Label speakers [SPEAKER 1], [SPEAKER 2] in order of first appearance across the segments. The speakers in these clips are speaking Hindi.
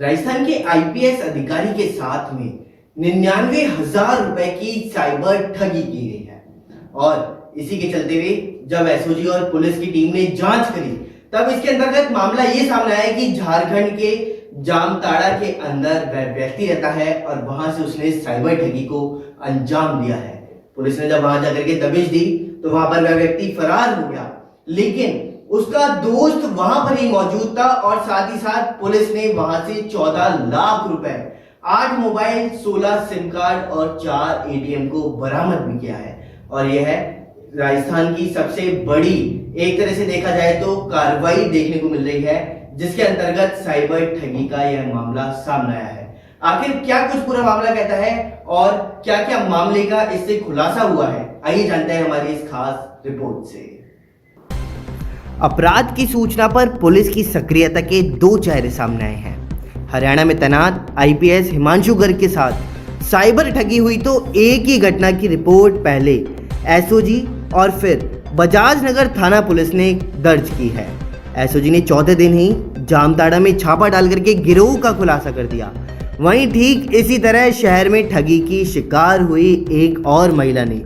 [SPEAKER 1] राजस्थान के आईपीएस अधिकारी के साथ में 99,000 रुपए की साइबर ठगी की गई है और इसी के चलते हुए जब एसओजी और पुलिस की टीम ने जांच करी तब इसके अंतर्गत मामला ये सामने आया कि झारखंड के जामताड़ा के अंदर वह व्यक्ति रहता है और वहां से उसने साइबर ठगी को अंजाम दिया है। पुलिस ने जब वहां जाकर के दबिश दी तो वहां पर वह व्यक्ति फरार हो गया, लेकिन उसका दोस्त वहां पर ही मौजूद था और साथ ही साथ पुलिस ने वहां से 14 लाख रुपए, 8 मोबाइल, 16 सिम कार्ड और 4 एटीएम को बरामद भी किया है। और यह है राजस्थान की सबसे बड़ी, एक तरह से देखा जाए तो कार्रवाई देखने को मिल रही है, जिसके अंतर्गत साइबर ठगी का यह मामला सामने आया है। आखिर क्या कुछ पूरा मामला कहता है और क्या क्या मामले का इससे खुलासा हुआ है, आइए जानते हैं हमारी इस खास रिपोर्ट से।
[SPEAKER 2] अपराध की सूचना पर पुलिस की सक्रियता के दो चेहरे सामने आए हैं। हरियाणा में तैनात आईपीएस हिमांशु गर्ग के साथ साइबर ठगी हुई तो एक ही घटना की रिपोर्ट पहले एसओजी और फिर बजाज नगर थाना पुलिस ने दर्ज की है। एसओजी ने 14 दिन ही जामताड़ा में छापा डाल करके गिरोह का खुलासा कर दिया। वहीं ठीक इसी तरह शहर में ठगी की शिकार हुई एक और महिला ने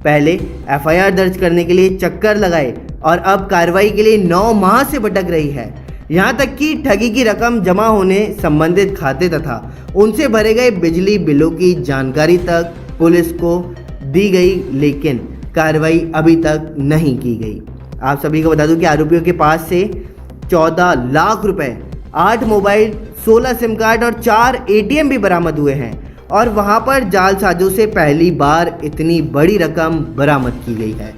[SPEAKER 2] पहले एफआईआर दर्ज करने के लिए चक्कर लगाए और अब कार्रवाई के लिए 9 माह से भटक रही है। यहां तक कि ठगी की रकम जमा होने संबंधित खाते तथा उनसे भरे गए बिजली बिलों की जानकारी तक पुलिस को दी गई, लेकिन कार्रवाई अभी तक नहीं की गई। आप सभी को बता दूं कि आरोपियों के पास से 14 लाख रुपए, 8 मोबाइल, 16 सिम कार्ड और 4 एटीएम भी बरामद हुए हैं और वहां पर जालसाजों से पहली बार इतनी बड़ी रकम बरामद की गई है।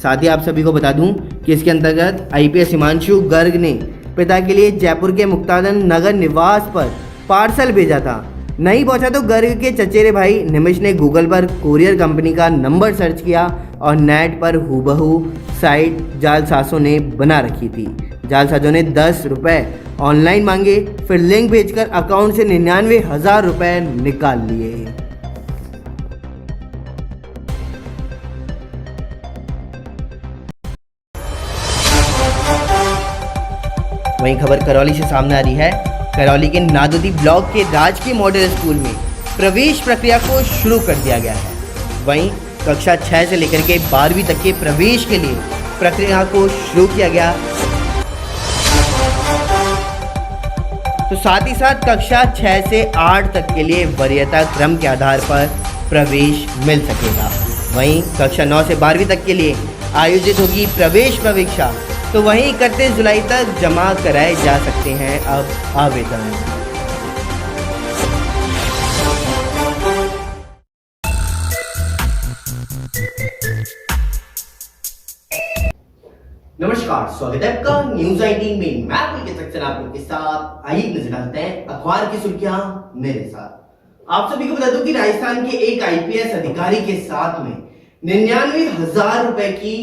[SPEAKER 2] साथ ही आप सभी को बता दूं कि इसके अंतर्गत आईपीएस हिमांशु गर्ग ने पिता के लिए जयपुर के मुक्तानंद नगर निवास पर पार्सल भेजा था। नहीं पहुंचा तो गर्ग के चचेरे भाई निमिष ने गूगल पर कोरियर कंपनी का नंबर सर्च किया और नेट पर हूबहू साइट जालसाजों ने बना रखी थी। जालसाजों ने 10 रुपए ऑनलाइन मांगे, फिर लिंक भेजकर अकाउंट से 99,000 रुपए निकाल लिए। वहीं खबर करौली से सामने आ रही है। करौली के नादोदी ब्लॉक के राजकीय मॉडल स्कूल में प्रवेश प्रक्रिया को शुरू कर दिया गया है। वहीं कक्षा 6 से लेकर के 12वीं तक के प्रवेश के लिए प्रक्रिया को शुरू किया गया, तो साथ ही साथ कक्षा 6 से 8 तक के लिए वरीयता क्रम के आधार पर प्रवेश मिल सकेगा। वहीं कक्षा 9 से 12वीं तक के लिए आयोजित होगी प्रवेश परीक्षा, तो वहीं 31 जुलाई तक जमा कराए जा सकते हैं अब आवेदन।
[SPEAKER 1] नमस्कार, स्वागत है आपका न्यूज 18 में। मैं पुलकित सक्सेना आप लोग के साथ। आइए नजर डालते हैं अखबार की सुर्खियां मेरे साथ। आप सभी को बता दूं कि राजस्थान के एक आईपीएस अधिकारी के साथ में 99,000 रुपए की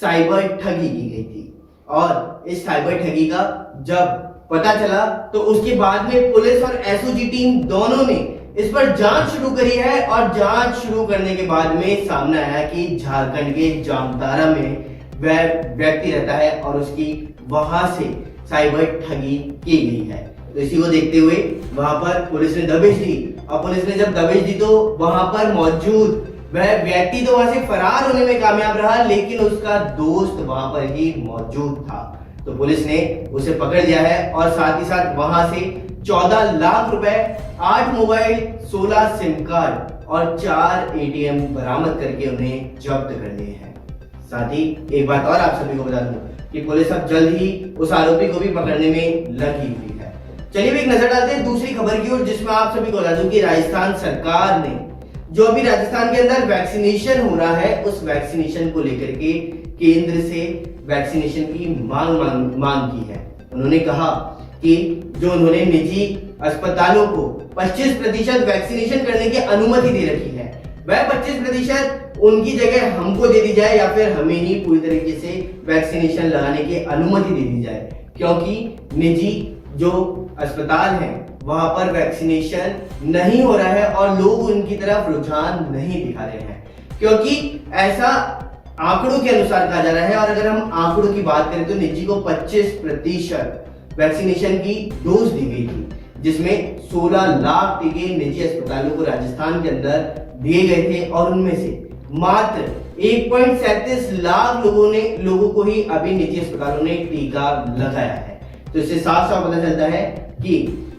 [SPEAKER 1] साइबर ठगी की गई थी और इस साइबर ठगी का जब पता चला तो उसके बाद में पुलिस और एसओजी टीम दोनों ने इस पर जांच शुरू करी है और जांच शुरू करने के बाद में सामने आया कि झारखंड के जामताड़ा में वह व्यक्ति रहता है और उसकी वहां से साइबर ठगी की गई है। तो इसी को देखते हुए वहां पर पुलिस ने दबिश दी और पुलिस ने जब दबिश दी तो वहां पर मौजूद वह व्यक्ति तो वहां से फरार होने में कामयाब रहा, लेकिन उसका दोस्त वहां पर ही मौजूद था। तो पुलिस ने उसे पकड़ लिया है और साथ ही साथ वहां से 14 लाख रुपए, 8 मोबाइल, 16 सिम कार्ड और 4 एटीएम बरामद करके उन्हें जब्त कर लिए हैं। साथ ही एक बात और आप सभी को बता दूं कि पुलिस अब जल्द ही उस आरोपी को भी पकड़ने में लगी हुई है। चलिए एक नजर डालते हैं दूसरी खबर की ओर, जिसमें आप सभी को बता दूं कि राजस्थान सरकार ने जो अभी राजस्थान के अंदर वैक्सीनेशन हो रहा है उस वैक्सीनेशन को लेकर के केंद्र से वैक्सीनेशन की मांग की है। उन्होंने कहा कि जो उन्होंने निजी अस्पतालों को 25% वैक्सीनेशन करने की अनुमति दे रखी है, वह 25% उनकी जगह हमको दे दी जाए या फिर हमें ही पूरी तरीके से वैक्सीनेशन लगाने की अनुमति दे दी जाए, क्योंकि निजी जो अस्पताल हैं वहां पर वैक्सीनेशन नहीं हो रहा है और लोग उनकी तरफ रुझान नहीं दिखा रहे हैं, क्योंकि ऐसा आंकड़ों के अनुसार कहा जा रहा है। और अगर हम आंकड़ों की बात करें तो निजी को 25% वैक्सीनेशन की डोज दी गई थी, जिसमें 16 लाख टीके निजी अस्पतालों को राजस्थान के अंदर दिए गए थे और उनमें से मात्र 1.37 लाख लोगों को ही अभी निजी अस्पतालों ने टीका लगाया है। तो इससे साफ साफ पता चलता है कि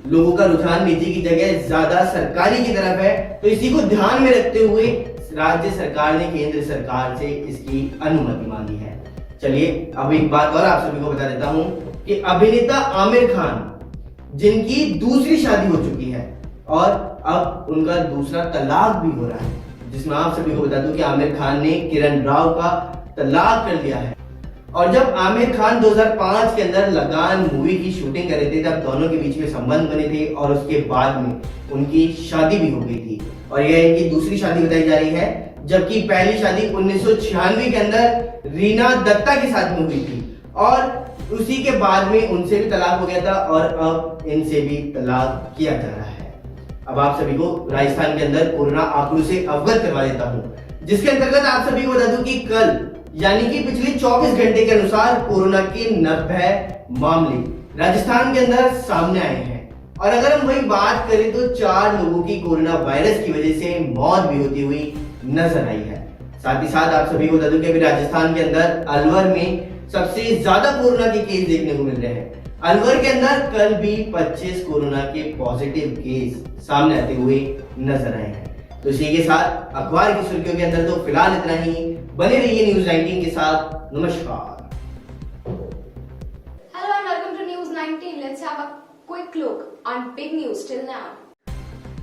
[SPEAKER 1] लोगों का रुझान निजी की जगह ज्यादा सरकारी की तरफ है। तो इसी को ध्यान में रखते हुए राज्य सरकार ने केंद्र सरकार से इसकी अनुमति मांगी है। चलिए अब एक बात और आप सभी को बता देता हूं कि अभिनेता आमिर खान जिनकी दूसरी शादी हो चुकी है और अब उनका दूसरा तलाक भी हो रहा है, जिसमें आप सभी को बता दूं कि आमिर खान ने किरण राव का तलाक कर लिया है। और जब आमिर खान 2005 के अंदर लगान मूवी की शूटिंग कर रहे थे तब दोनों के बीच में संबंध बने थे और उसके बाद में उनकी शादी भी हो गई थी और यह इनकी दूसरी शादी बताई जा रही है, जबकि पहली शादी 1996 के अंदर रीना दत्ता के साथ में हुई थी और उसी के बाद में उनसे भी तलाक हो गया था और अब इनसे भी तलाक किया जा रहा है। अब आप सभी को राजस्थान के अंदर कोरोना आंकड़ों से अवगत करवा देता हूं, जिसके अंतर्गत आप सभी को बता दूं कि कल यानी कि पिछले 24 घंटे के अनुसार कोरोना के 90 मामले राजस्थान के अंदर सामने आए हैं और अगर हम वही बात करें तो 4 लोगों की कोरोना वायरस की वजह से मौत भी होती हुई नजर आई है। साथ ही साथ आप सभी को बता दूं कि अभी राजस्थान के अंदर अलवर में सबसे ज्यादा कोरोना के केस देखने को मिल रहे हैं। अलवर के अंदर कल भी 25 कोरोना के पॉजिटिव केस सामने आते हुए नजर आए हैं। तो इसी के साथ अखबार की सुर्खियों के अंदर तो फिलहाल इतना ही। बने रहिए न्यूज़ 19 के साथ। नमस्कार।
[SPEAKER 3] Hello and welcome to News 19. Let's have a quick look on big news till now.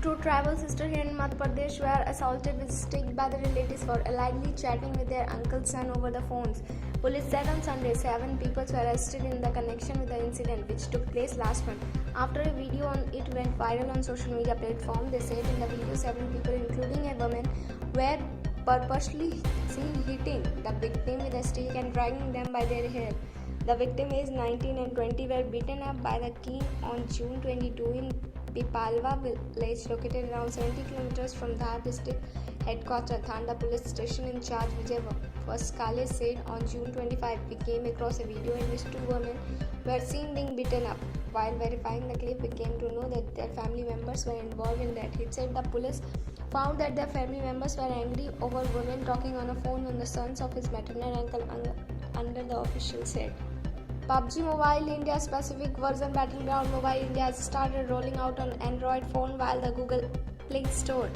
[SPEAKER 3] Two tribal sisters here in Madhya Pradesh were assaulted with stick by the relatives for allegedly chatting with their uncle's son over the phones. Police said on Sunday 7 people were arrested in the connection with the incident, which took place last month. After a video on it went viral on social media platform, they said in the video 7 people, including a woman, were purposely seen hitting the victim with a stick and dragging them by their hair. The victim, aged 19 and 20, were beaten up by the king on June 22 in Pipalwa village located around 70 kilometers from Dhar district headquarters. Thanda police station in charge Vijay Vaskale said on June 25 we came across a video in which 2 women were seen being beaten up. While verifying the clip, we came to know that their family members were involved in that. He said the police found that their family members were angry over women talking on a phone on the sons of his maternal uncle under the official said. PUBG Mobile India specific version Battleground Mobile India has started rolling out on Android phone while the Google Play Store.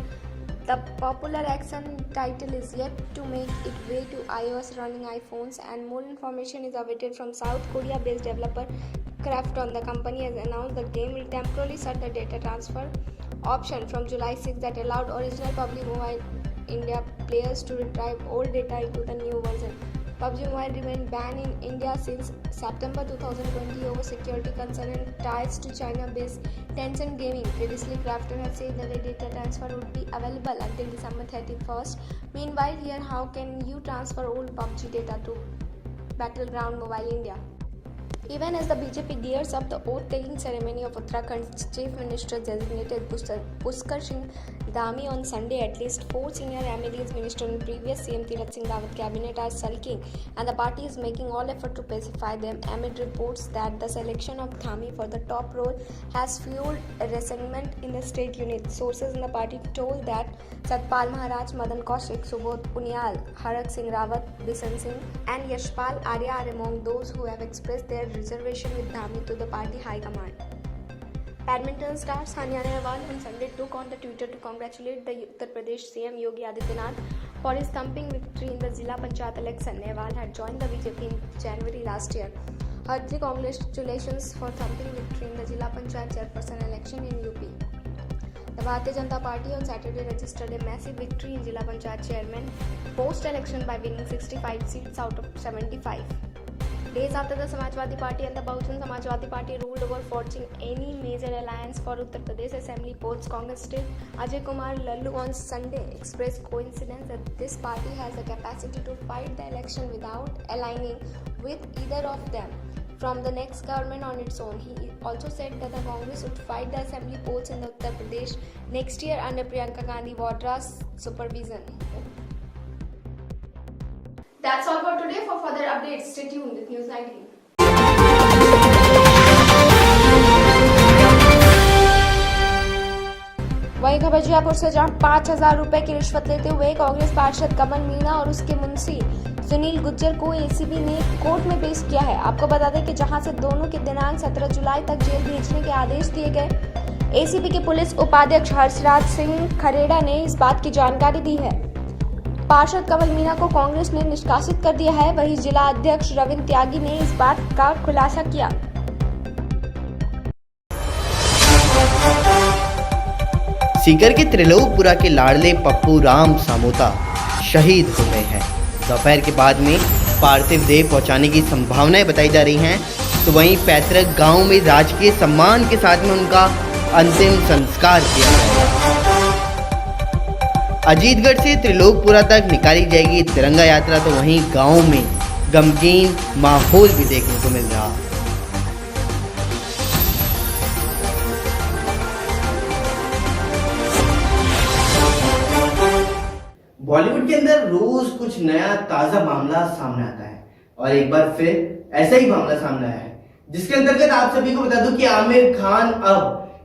[SPEAKER 3] The popular action title is yet to make its way to iOS running iPhones, and more information is awaited from South Korea based developer Krafton. The company has announced the game will temporarily shut the data transfer option from July 6 that allowed original PUBG Mobile India players to retrieve old data into the new version. PUBG Mobile remained banned in India since September 2020 over security concerns and ties to China-based Tencent Gaming. Previously, Krafton had said that the data transfer would be available until December 31st. Meanwhile, here how can you transfer old PUBG data to Battleground Mobile India? Even as the BJP gears up the oath-taking ceremony of Uttarakhand's Chief Minister designated Pushkar Singh Dhami on Sunday, at least 4 senior MLAs, minister and previous CM Tirath Singh Rawat cabinet are sulking, and the party is making all effort to pacify them amid reports that the selection of Dhami for the top role has fueled resentment in the state unit. Sources in the party told that Satpal Maharaj, Madan Kaushik, Subodh Unyal, Harak Singh Rawat, Bisan Singh and Yashpal Arya are among those who have expressed their reservation with Dhami to the party high command. Badminton star Sania Nehwal on Sunday took on the Twitter to congratulate the Uttar Pradesh CM Yogi Adityanath for his thumping victory in the Zilla Panchayat election. Nehwal had joined the BJP in January last year. Hearty congratulations for thumping victory in the Zilla Panchayat chairperson election in UP. The Bharatiya Janata Party on Saturday registered a massive victory in Zilla Panchayat chairman post-election by winning 65 seats out of 75. Days after the Samajwadi Party and the Bahujan Samajwadi Party ruled over forging any major alliance for Uttar Pradesh Assembly polls, Congress chief Ajay Kumar Lallu on Sunday expressed coincidence that this party has the capacity to fight the election without aligning with either of them from the next government on its own. He also said that the Congress would fight the assembly polls in Uttar Pradesh next year under Priyanka Gandhi Vadra's supervision. That's all for today. For further updates, stay tuned with News 19. रजियापुर से जहां 5,000 रुपए की रिश्वत लेते हुए कांग्रेस पार्षद कमल मीणा और उसके मुंशी सुनील गुज्जर को एसीबी ने कोर्ट में पेश किया है। आपको बता दें कि जहां से दोनों के दिनांक 17 जुलाई तक जेल भेजने के आदेश दिए गए। एसीबी के पुलिस उपाध्यक्ष हर्षराज सिंह खरेड़ा ने इस बात की जानकारी दी है। पार्षद कमल मीणा को कांग्रेस ने निष्कासित कर दिया है। वहीं जिला अध्यक्ष रविंद्र त्यागी ने इस बात का खुलासा किया।
[SPEAKER 2] सीकर के त्रिलोकपुरा के लाडले पप्पू राम सामोता शहीद हो गए हैं। दोपहर के बाद में पार्थिव देह पहुंचाने की संभावनाएं बताई जा रही हैं, तो वहीं पैतृक गांव में राजकीय सम्मान के साथ में उनका अंतिम संस्कार किया जाएगा। अजीतगढ़ से त्रिलोकपुरा तक निकाली जाएगी तिरंगा यात्रा, तो वहीं गांव में गमगीन माहौल भी देखने को मिल रहा।
[SPEAKER 1] बॉलीवुड के अंदर रोज कुछ नया ताजा मामला सामने आता है और एक बार फिर ऐसा ही मामला सामने आया है, जिसके अंतर्गत आप सभी को बता दूं कि आमिर खान अब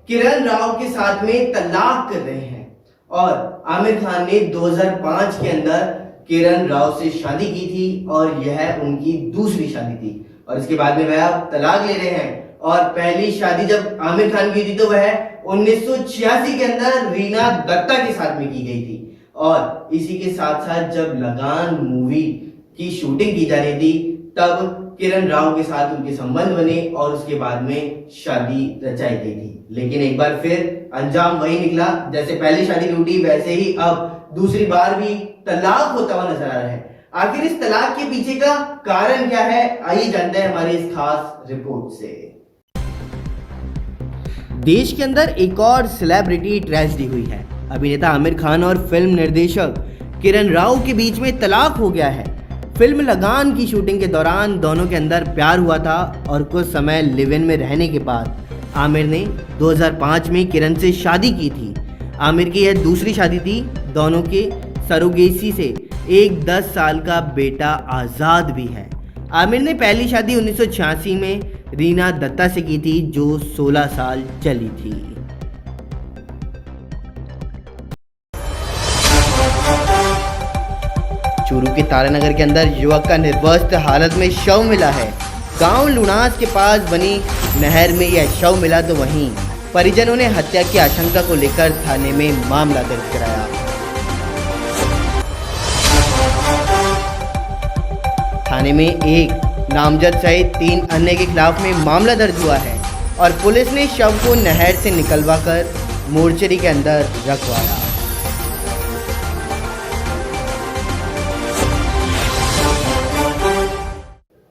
[SPEAKER 1] किरण राव के साथ में तलाक कर रहे हैं। और आमिर खान ने 2005 के अंदर किरण राव से शादी की थी और यह उनकी दूसरी शादी थी और इसके बाद में वह अब तलाक ले रहे हैं। और पहली शादी जब आमिर खान की थी तो वह 1986 के अंदर रीना दत्ता के साथ में की गई थी। और इसी के साथ साथ जब लगान मूवी की शूटिंग की जा रही थी तब किरण राव के साथ उनके संबंध बने और उसके बाद में शादी रचाई गई थी। लेकिन एक बार फिर अंजाम वही निकला, जैसे पहली शादी टूटी वैसे ही अब दूसरी बार भी तलाक होता हुआ नजर आ रहा है। आखिर इस तलाक के पीछे का कारण क्या है, आइए जानते हैं हमारी इस खास रिपोर्ट से।
[SPEAKER 2] देश के अंदर एक और सेलिब्रिटी ट्रेजेडी हुई है। अभिनेता आमिर खान और फिल्म निर्देशक किरण राव के बीच में तलाक हो गया है। फिल्म लगान की शूटिंग के दौरान दोनों के अंदर प्यार हुआ था और कुछ समय लिव इन में रहने के बाद आमिर ने 2005 में किरण से शादी की थी। आमिर की यह दूसरी शादी थी। दोनों के सरोगेसी से एक 10 साल का बेटा आज़ाद भी है। आमिर ने पहली शादी 1986 में रीना दत्ता से की थी, जो 16 साल चली थी। चूरू के तारानगर के अंदर युवक का निर्वस्त्र हालत में शव मिला है। गांव लुणास के पास बनी नहर में यह शव मिला, तो वहीं परिजनों ने हत्या की आशंका को लेकर थाने में मामला दर्ज कराया। थाने में एक नामजद सहित 3 अन्य के खिलाफ में मामला दर्ज हुआ है और पुलिस ने शव को नहर से निकलवाकर मोर्चरी के अंदर रखवाया।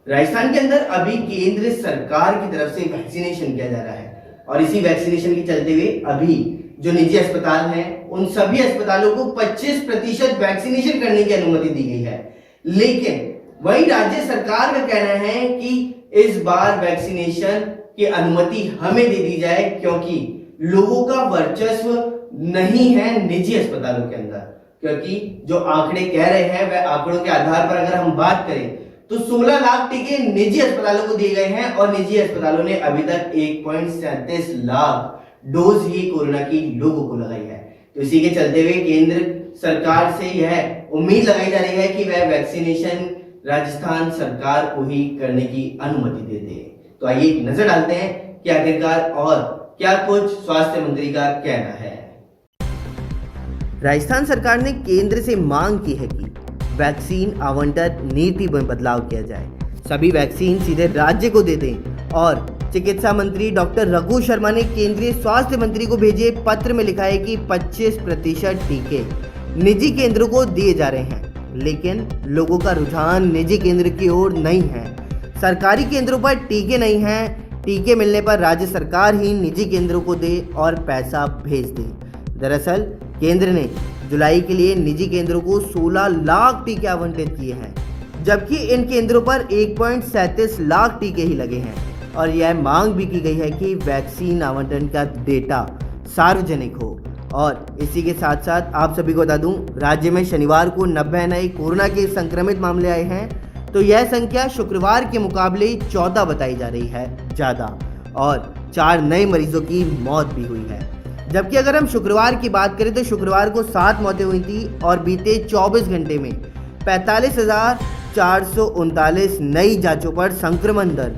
[SPEAKER 1] राजस्थान के अंदर अभी केंद्र सरकार की तरफ से वैक्सीनेशन किया जा रहा है और इसी वैक्सीनेशन के चलते हुए अभी जो निजी अस्पताल हैं उन सभी अस्पतालों को 25% वैक्सीनेशन करने की अनुमति दी गई है। लेकिन वहीं राज्य सरकार का कहना है कि इस बार वैक्सीनेशन की अनुमति हमें दे दी जाए, क्योंकि लोगों का वर्चस्व नहीं है निजी अस्पतालों के अंदर। क्योंकि जो आंकड़े कह रहे हैं वह आंकड़ों के आधार पर अगर हम बात करें तो 16 लाख टीके निजी अस्पतालों को दिए गए हैं और निजी अस्पतालों ने अभी तक 1.37 लाख डोज ही कोरोना की लोगों को लगाई है। तो इसी के चलते हुए केंद्र सरकार से यह उम्मीद लगाई जा रही है कि वह वैक्सीनेशन राजस्थान सरकार को ही करने की अनुमति दे दे। तो आइए एक नजर डालते हैं कि आखिरकार और क्या कुछ स्वास्थ्य मंत्री का कहना है।
[SPEAKER 2] राजस्थान सरकार ने केंद्र से मांग की है कि वैक्सीन आवंटन नीति में बदलाव किया जाए, सभी वैक्सीन सीधे राज्य को दे दें। और चिकित्सा मंत्री डॉक्टर रघु शर्मा ने केंद्रीय स्वास्थ्य मंत्री को भेजे पत्र में लिखा है कि 25% टीके निजी केंद्रों को दिए जा रहे हैं, लेकिन लोगों का रुझान निजी केंद्र की ओर नहीं है। सरकारी केंद्रों पर टीके नहीं हैं। टीके मिलने पर राज्य सरकार ही निजी केंद्रों को दे और पैसा भेज दे। दरअसल केंद्र ने जुलाई के लिए निजी केंद्रों को 16 लाख टीके आवंटित किए हैं, जबकि इन केंद्रों पर 1.37 लाख टीके ही लगे हैं। और यह मांग भी की गई है कि वैक्सीन आवंटन का डेटा सार्वजनिक हो। और इसी के साथ साथ आप सभी को बता दूं, राज्य में शनिवार को 90 नए कोरोना के संक्रमित मामले आए हैं, तो यह संख्या शुक्रवार के मुकाबले 14 बताई जा रही है ज़्यादा। और 4 नए मरीजों की मौत भी हुई है। जबकि अगर हम शुक्रवार की बात करें तो शुक्रवार को 7 मौतें हुई थी और बीते 24 घंटे में 45,439 नई जांचों पर संक्रमण दर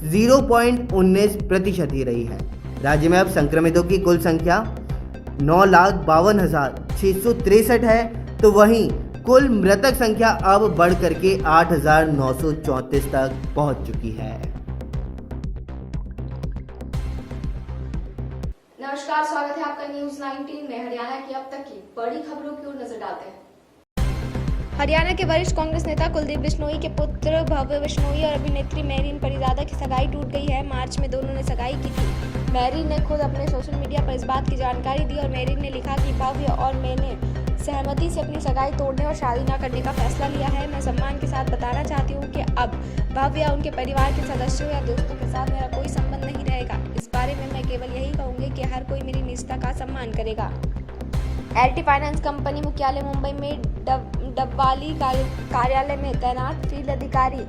[SPEAKER 2] 0.19% ही रही है। राज्य में अब संक्रमितों की कुल संख्या 9,52,663 है, तो वहीं कुल मृतक संख्या अब बढ़ करके 8,934 तक पहुंच चुकी है।
[SPEAKER 3] नमस्कार, स्वागत है आपका न्यूज 19 में। हरियाणा की अब तक की बड़ी खबरों की ओर नजर डालते हैं। हरियाणा के वरिष्ठ कांग्रेस नेता कुलदीप बिश्नोई के पुत्र भव्य बिश्नोई और अभिनेत्री मेहरीन परिजादा की सगाई टूट गई है। मार्च में दोनों ने सगाई की थी। मेहरीन ने खुद अपने सोशल मीडिया पर इस बात की जानकारी दी और मेहरीन ने लिखा कि भव्य और मैंने सहमति से अपनी सगाई तोड़ने और शादी न करने का फैसला लिया है। मैं सम्मान के साथ बताना चाहती हूँ कि अब भव्य या उनके परिवार के सदस्यों या दोस्तों के साथ मेरा कोई संबंध नहीं रहेगा। इस बारे में मैं केवल यही कहूँगी कि हर कोई मेरी निजता का सम्मान करेगा। एलटी फाइनेंस कंपनी मुख्यालय मुंबई में डबवाली कार्यालय में तैनात फील्ड अधिकारी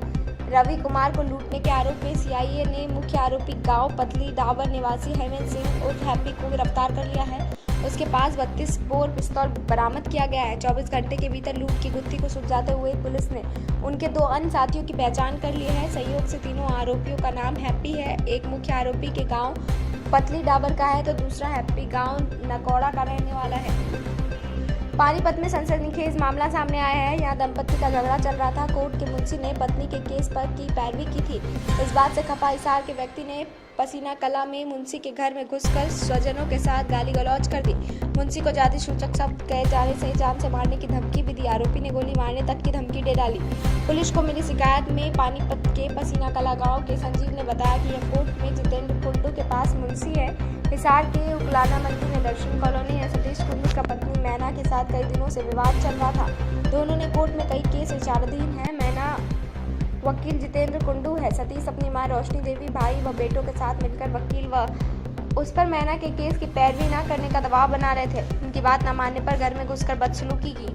[SPEAKER 3] रवि कुमार को लूटने के आरोप में सीआईए ने मुख्य आरोपी गांव पतली डाबर निवासी हेमंत सिंह उर्फ हैप्पी को गिरफ्तार कर लिया है। उसके पास 32 बोर पिस्तौल बरामद किया गया है। 24 घंटे के भीतर लूट की गुत्थी को सुलझाते हुए पुलिस ने उनके 2 अन्य साथियों की पहचान कर ली है। सहयोग से तीनों आरोपियों का नाम हैप्पी है। एक मुख्य आरोपी के गांव पतली डाबर का है तो दूसरा हैप्पी गांव नकौड़ा का रहने वाला है। पानीपत में सनसनीखेज मामला सामने आया है। यहाँ दंपत्ति का झगड़ा चल रहा था। कोर्ट के मुंशी ने पत्नी के केस पर की पैरवी की थी। इस बात से खफा हिसार के व्यक्ति ने पसीना कला में मुंशी के घर में घुसकर स्वजनों के साथ गाली गलौज कर दी। मुंशी को जाति सूचक शब्द कहे जाने से जान से मारने की धमकी भी दी। आरोपी ने गोली मारने तक की धमकी दे डाली। पुलिस को मिली शिकायत में पानीपत के पसीना कला गाँव के संजीव ने बताया कि यह कोर्ट में जितेंद्र कुंडू के पास मुंशी है। हिसार के उकलाना मंडी में दर्शन कॉलोनी है। सतीश कुंडू का पत्नी मैना के साथ कई दिनों से विवाद चल रहा था। दोनों ने कोर्ट में कई केस विचाराधीन है। मैना वकील जितेंद्र कुंडू है। सतीश अपनी मां रोशनी देवी, भाई व बेटों के साथ मिलकर वकील व उस पर मैना के केस की पैरवी न करने का दबाव बना रहे थे। उनकी बात न मानने पर घर में घुसकर बदसलूकी की।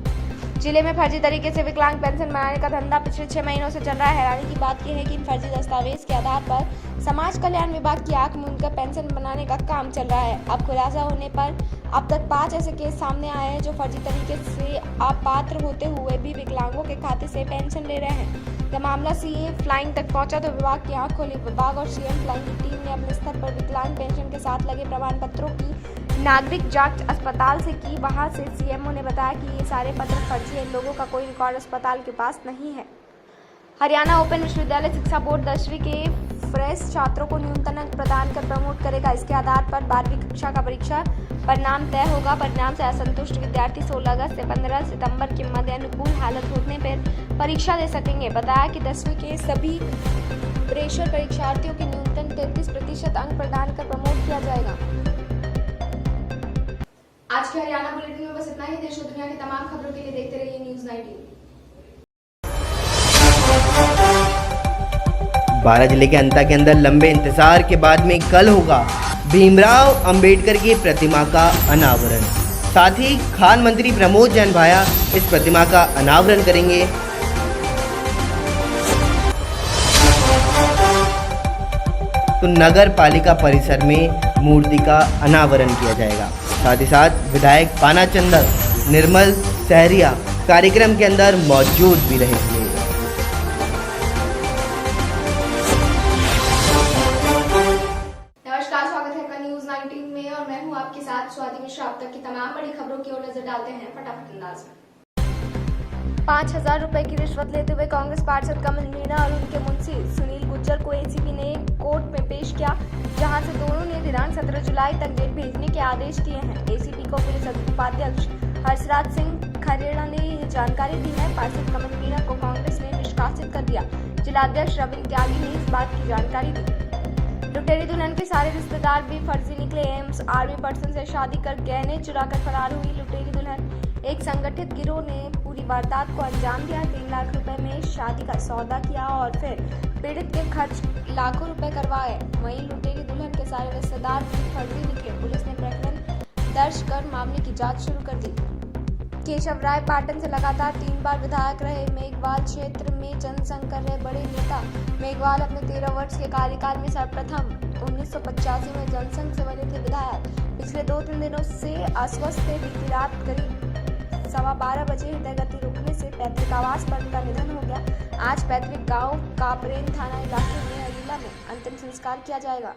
[SPEAKER 3] जिले में फर्जी तरीके से विकलांग पेंशन बनाने का धंधा पिछले 6 महीनों से चल रहा है। हैरानी की बात यह है कि इन फर्जी दस्तावेज के आधार पर समाज कल्याण विभाग की आंख मूंदकर पेंशन बनाने का काम चल रहा है। अब खुलासा होने पर अब तक 5 ऐसे केस सामने आए हैं जो फर्जी तरीके से अपात्र होते हुए भी विकलांगों के खाते से पेंशन ले रहे हैं। जब मामला सीए फ्लाइंग तक पहुंचा तो विभाग की आंख खोली। विभाग और सीएम फ्लाइंग की टीम ने अपने स्तर पर विकलांग पेंशन के साथ लगे प्रमाण पत्रों की नागरिक जांच अस्पताल से की। वहां से सीएमओ ने बताया कि ये सारे पत्र फर्जी है। लोगों का कोई रिकॉर्ड अस्पताल के पास नहीं है। हरियाणा ओपन विश्वविद्यालय शिक्षा बोर्ड 10वीं के फ्रेश छात्रों को न्यूनतम अंक प्रदान कर प्रमोट करेगा। इसके आधार पर 12वीं कक्षा का परीक्षा परिणाम तय होगा। परिणाम से असंतुष्ट विद्यार्थी 16 अगस्त से 15 सितंबर के मध्य अनुकूल हालत होने पर परीक्षा दे सकेंगे। बताया कि 10वीं के सभी प्रेशर परीक्षार्थियों के न्यूनतम 33% अंक प्रदान कर प्रमोट किया जाएगा। आज के हरियाणा बुलेटिन में बस इतना ही। देश और दुनिया की तमाम खबरों के लिए देखते रहिए न्यूज 19।
[SPEAKER 2] 12 जिले के अंता के अंदर लंबे इंतजार के बाद में कल होगा भीमराव अंबेडकर की प्रतिमा का अनावरण। साथ ही खान मंत्री प्रमोद जैन भाया इस प्रतिमा का अनावरण करेंगे। तो नगर पालिका परिसर में मूर्ति का अनावरण किया जाएगा। साथ ही साथ विधायक पाना चंदर, निर्मल सहरिया कार्यक्रम के अंदर मौजूद भी रहेंगे।
[SPEAKER 3] आपके साथ स्वाति मिश्रा। अब तक की तमाम बड़ी खबरों की ओर नजर डालते हैं फटाफट अंदाज में। 5,000 रुपए की रिश्वत लेते हुए कांग्रेस पार्षद कमल मीणा और उनके मुंशी सुनील गुज्जर को एसीपी ने कोर्ट में पेश किया, जहां से दोनों ने दिनांक 17 जुलाई तक जेल भेजने के आदेश दिए हैं। एसीपी को पुलिस उपाध्यक्ष हर्षराज सिंह खरेड़ा ने ये जानकारी दी है। पार्षद कमल मीणा को कांग्रेस ने निष्कासित कर दिया। जिलाध्यक्ष रविंद्र त्यागी ने इस बात की जानकारी दी। लुटेरी दुल्हन के सारे रिश्तेदार भी फर्जी निकले। एम्स आर्मी पर्सन से शादी कर गहने चुराकर फरार हुई लुटेरी दुल्हन। एक संगठित गिरोह ने पूरी वारदात को अंजाम दिया। 3 लाख रुपए में शादी का सौदा किया और फिर पीड़ित के खर्च लाखों रुपए करवाए। वहीं लुटेरी दुल्हन के सारे रिश्तेदार भी फर्जी निकले। पुलिस ने प्रकरण दर्ज कर मामले की जांच शुरू कर दी। केशव राय पाटन से लगातार 3 बार विधायक रहे। मेघवाल क्षेत्र में जनसंघ कर रहे बड़े नेता। मेघवाल अपने 13 वर्ष के कार्यकाल में सर्वप्रथम 1985 में जनसंघ से बने थे विधायक। पिछले 2-3 दिनों से अस्वस्थ थे। बीती रात करीब 12:15 बजे हृदय गति रुकने से पैतृक आवास पर उनका निधन हो गया। आज पैतृक गांव कापरेन थाना इलाके में अलीला में अंतिम संस्कार किया जाएगा।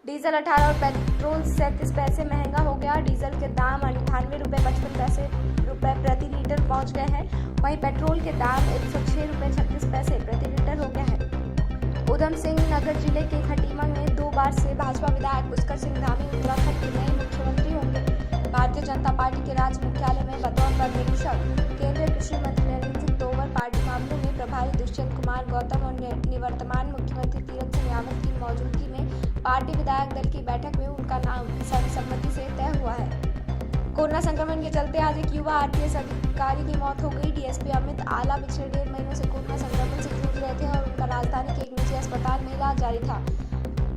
[SPEAKER 3] डीजल 18 और पेट्रोल 37 पैसे महंगा हो गया। डीजल के दाम 98 रुपये 55 रुपये प्रति लीटर पहुंच गए हैं। वहीं पेट्रोल के दाम 106 रुपये 36 पैसे प्रति लीटर हो गया है। उधम सिंह नगर जिले के खटीमा में 2 बार से भाजपा विधायक पुष्कर सिंह धामी उत्तराखंड के नए मुख्यमंत्री होंगे। भारतीय जनता पार्टी के राज्य मुख्यालय में बतौर पर्यवेक्षक केंद्रीय कृषि मंत्री नरेंद्र सिंह तोमर, पार्टी मामलों में प्रभारी दुष्यंत कुमार गौतम और निवर्तमान मुख्यमंत्री तीरथ सिंह रावत की मौजूदगी में पार्टी विधायक दल की बैठक में उनका नाम सर्वसम्मति से तय हुआ है। कोरोना संक्रमण के चलते आज एक युवा आरटीएस अधिकारी की मौत हो गई। डीएसपी अमित आला पिछले 1.5 महीनों से कोरोना संक्रमण से जूझ रहे थे और उनका राजधानी के एक निजी अस्पताल में इलाज जारी था।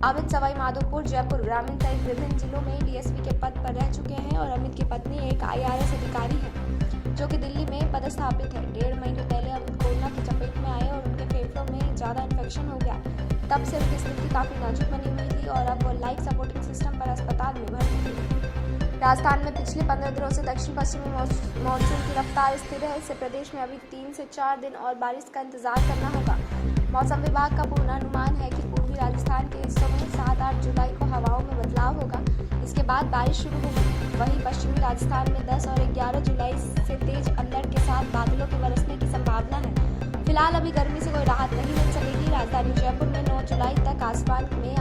[SPEAKER 3] अमित सवाई माधोपुर, जयपुर ग्रामीण सहित विभिन्न जिलों में डीएसपी के पद पर रह चुके हैं और अमित की पत्नी एक IRS अधिकारी है जो कि दिल्ली में पदस्थापित है। 1.5 महीने पहले अमित कोरोना की चपेट में आए और उनके फेफड़ों में ज्यादा इन्फेक्शन हो गया। तब से उनकी स्थिति काफी नाजुक बनी हुई थी और अब वो लाइफ सपोर्टिंग सिस्टम पर अस्पताल में भर्ती थी। राजस्थान में पिछले 15 दिनों से दक्षिण पश्चिमी मानसून की रफ्तार स्थिर है। इससे प्रदेश में अभी 3 से 4 दिन और बारिश का इंतजार करना होगा। मौसम विभाग का पूर्वानुमान है कि पूर्वी राजस्थान के हिस्सों में 7-8 जुलाई को हवाओं में बदलाव होगा। इसके बाद बारिश शुरू होगी। वहीं पश्चिमी राजस्थान में 10 और 11 जुलाई से तेज अंधड़ के साथ बादलों के बरसने की संभावना है। फिलहाल अभी गर्मी से कोई राहत नहीं मिल सकेगी। राजधानी जयपुर में 9 जुलाई तक आसमान में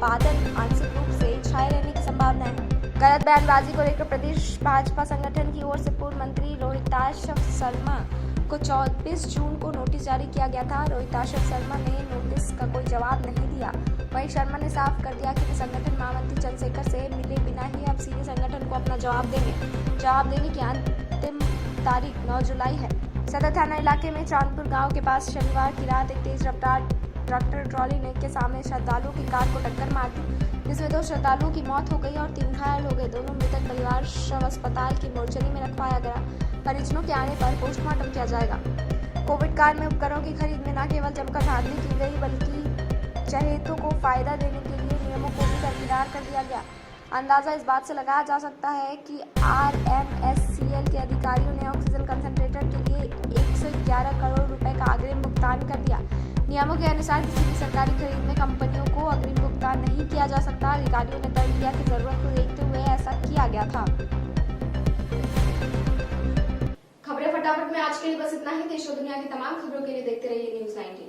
[SPEAKER 3] बादल आंशिक रूप से छाए रहने की संभावना है। गलत बयानबाजी को लेकर प्रदेश भाजपा संगठन की ओर से पूर्व मंत्री रोहिताशव शर्मा को 24 जून को नोटिस जारी किया गया था। रोहिताशव शर्मा ने नोटिस का कोई जवाब नहीं दिया। वहीं शर्मा ने साफ कर दिया कि वे संगठन महामंत्री चंद्रशेखर से मिले बिना ही अब सीधे संगठन को अपना जवाब देंगे। जवाब देने की अंतिम तारीख 9 जुलाई है। सदर थाना इलाके में चांदपुर गांव के पास शनिवार की रात एक तेज रफ्तार ट्रैक्टर ट्रॉली ने के सामने श्रद्धालुओं की कार को टक्कर मार दी, जिसमें 2 श्रद्धालुओं की मौत हो गई और 3 घायल हो गए। दोनों मृतक परिवार शव अस्पताल की मोर्चरी में रखवाया गया। परिजनों के आने पर पोस्टमार्टम किया जाएगा। कोविड काल में उपकरणों की खरीद में न केवल जमकर धांधली की गई बल्कि चहेतों को फायदा देने के लिए नियमों को भी दरकिनार कर दिया गया। अंदाजा इस बात से लगाया जा सकता है कि RMSCL के अधिकारियों ने ऑक्सीजन कंसंट्रेटर के लिए 111 करोड़ रुपए का अग्रिम भुगतान कर दिया। नियमों के अनुसार किसी भी सरकारी खरीद में कंपनियों को अग्रिम भुगतान नहीं किया जा सकता। अधिकारियों ने तय किया कि जरूरत को देखते हुए ऐसा किया गया था। खबरें फटाफट में आज के लिए बस इतना ही। देश और दुनिया की तमाम खबरों के लिए देखते रहिए न्यूज़ 19।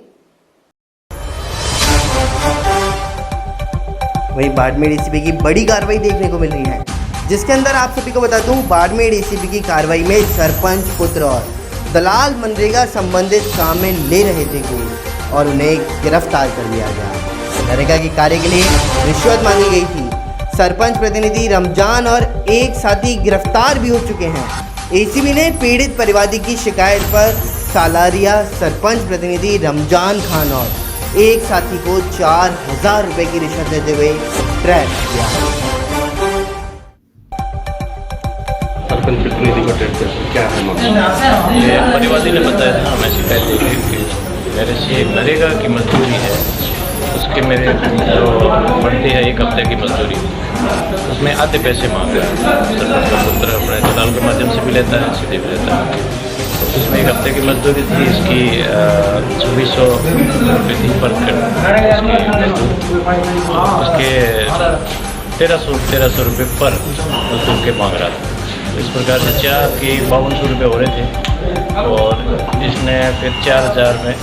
[SPEAKER 2] वहीं बाड़मेर एसीपी की बड़ी कार्रवाई देखने को मिल रही है, जिसके अंदर आप सभी को बता दूं, बाड़मेर एसीपी की कार्रवाई में सरपंच पुत्र और दलाल मनरेगा संबंधित काम में ले रहे थे घूस और उन्हें गिरफ्तार कर लिया गया। मनरेगा के कार्य के लिए रिश्वत मांगी गई थी। सरपंच प्रतिनिधि रमजान और एक साथी गिरफ्तार भी हो चुके हैं। एसीपी ने पीड़ित परिवादी की शिकायत पर सालारिया सरपंच प्रतिनिधि रमजान खान और एक साथी को 4000 रुपए की रिश्वत देते हुए ट्रैप किया।
[SPEAKER 4] सरपंच प्रतिनिधि को ट्रैप कर क्या है मामला?
[SPEAKER 5] ये परिवादी ने बताया था, मैं शिकायत दे रही थी मेरे से नरेगा की मजदूरी है, उसके मेरे जो बढ़ती है 1 हफ्ते की मजदूरी, उसमें आधे पैसे मांग रहे हैं। सरपंच का पुत्र अपने दलाल के माध्यम से भी लेता है, सीधे भी लेता है। तो उसमें 1 हफ्ते की मजदूरी थी, इसकी 2600 रुपये थी पर उसके 1300 रुपये पर मजदूर के मांग रहा था। तो इस प्रकार से 5200 रुपये हो रहे थे और इसने फिर 4000 में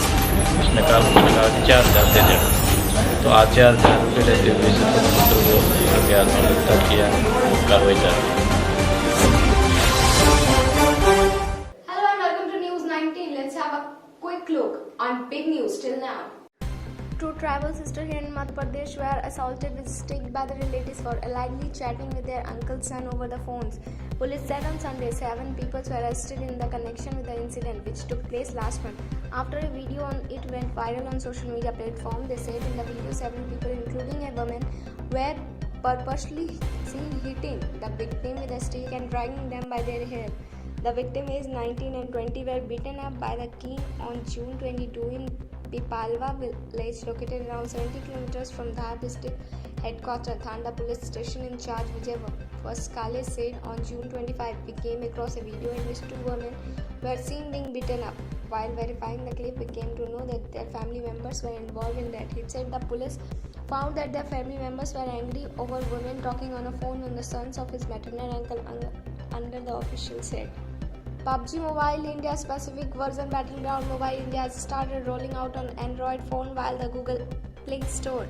[SPEAKER 5] इसने कहा कि 4000 दे देना। तो आज 4000 रुपये लेते हुए सरपंच को गिरफ्तार किया, कार्रवाई जारी।
[SPEAKER 3] Hello and welcome to News 19. Let's have a quick look on big news till now. 2 tribal sisters here in Madhya Pradesh were assaulted with stick by the relatives for allegedly chatting with their uncle's son over the phones. Police said on Sunday 7 people were arrested in the connection with the incident, which took place last month. After a video on it went viral on social media platform, they said in the video 7 people, including a woman, were purposely seen hitting the victim with a stick and dragging them by their hair. The victim, aged 19 and 20, were beaten up by the king on June 22 in Pipalwa village located around 70 kilometers from Dhar district headquarters. Thanda police station in charge Vijay Vaskale said on June 25 we came across a video in which two women were seen being beaten up. While verifying the clip, we came to know that their family members were involved in that. He said the police found that their family members were angry over women talking on a phone on the sons of his maternal uncle under the official said. PUBG Mobile India specific version Battleground Mobile India has started rolling out on Android phone via the Google Play Store.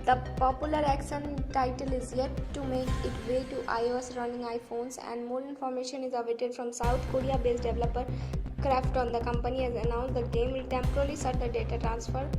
[SPEAKER 3] The popular action title is yet to make its way to iOS running iPhones, and more information is awaited from South Korea-based developer Krafton. The company has announced the game will temporarily shut the data transfer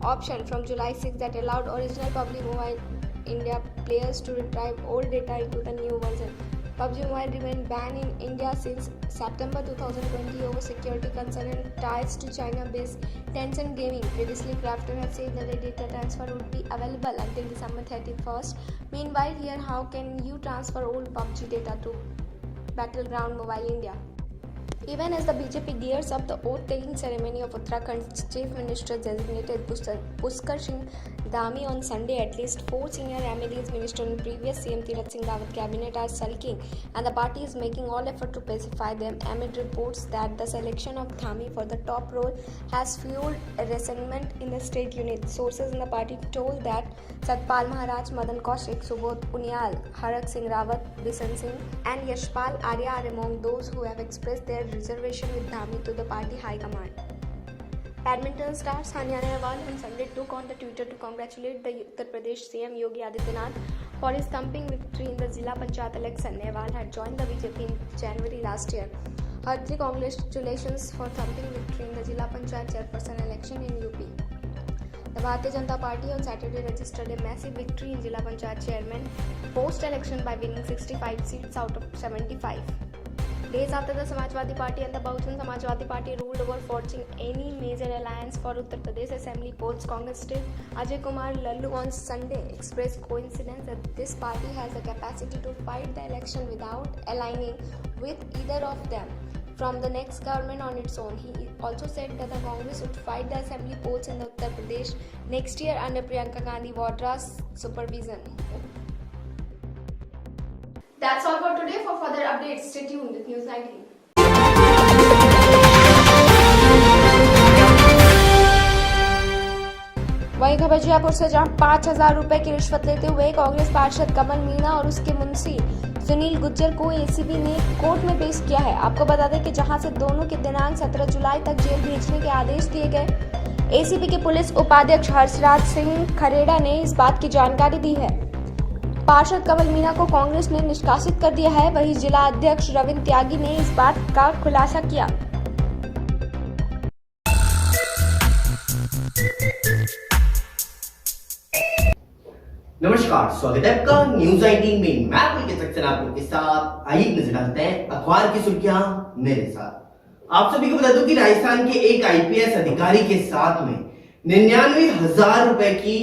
[SPEAKER 3] option from July 6 that allowed original PUBG Mobile India players to retrieve old data into the new version. PUBG Mobile remained banned in India since September 2020 over security concerns and ties to China-based Tencent Gaming. Previously, Krafton had said that the data transfer would be available until December 31st. Meanwhile, here, how can you transfer old PUBG data to Battleground Mobile India? Even as the BJP gears up the oath-taking ceremony of Uttarakhand's Chief Minister designated Pushkar Singh Dhami on Sunday, at least 4 senior MLAs ministered in previous CM Tirath Singh Rawat cabinet are sulking, and the party is making all effort to pacify them amid reports that the selection of Dhami for the top role has fueled resentment in the state unit. Sources in the party told that Satpal Maharaj, Madan Kaushik, Subodh Unial, Harak Singh Rawat, Bisan Singh and Yashpal Arya are among those who have expressed their reservation with Dhami to the party high command. Badminton star Sania Nehwal on Sunday took on the Twitter to congratulate the Uttar Pradesh CM Yogi Adityanath for his thumping victory in the Zilla Panchayat election. Nehwal had joined the BJP in January last year. Hearty congratulations for thumping victory in the Zilla Panchayat chairperson election in UP. The Bharatiya Janata Party on Saturday registered a massive victory in Zilla Panchayat chairman post-election by winning 65 seats out of 75. Days after the Samajwadi Party and the Bahujan Samajwadi Party ruled over forging any major alliance for Uttar Pradesh Assembly polls, Congress chief Ajay Kumar Lallu on Sunday expressed coincidence that this party has the capacity to fight the election without aligning with either of them from the next government on its own. He also said that the Congress would fight the assembly polls in Uttar Pradesh next year under Priyanka Gandhi Vadra's supervision. That's all for today. For further updates, stay tuned with News 19. वहीं खबर जयपुर से, जहां 5,000 रुपए की रिश्वत लेते हुए कांग्रेस पार्षद कमल मीणा और उसके मुंशी सुनील गुज्जर को एसीबी ने कोर्ट में पेश किया है। आपको बता दें कि जहां से दोनों के दिनांक 17 जुलाई तक जेल भेजने के आदेश दिए गए। एसीबी के पुलिस उपाध्यक्ष हर्षराज सिंह खरेड़ा ने इस बात की जानकारी दी है। पार्षद कमल मीणा को कांग्रेस ने निष्कासित कर दिया है। वहीं जिला अध्यक्ष रविंद्र त्यागी ने इस बात का खुलासा किया।
[SPEAKER 1] नमस्कार, स्वागत है आपका न्यूज 18 में। मैं पुलकित सक्सेना आप लोग के साथ। आइए नजर डालते हैं अखबार की सुर्खियां मेरे साथ। आप सभी को बता दूं कि राजस्थान के एक आईपीएस अधिकारी के साथ में 99,000 रुपए की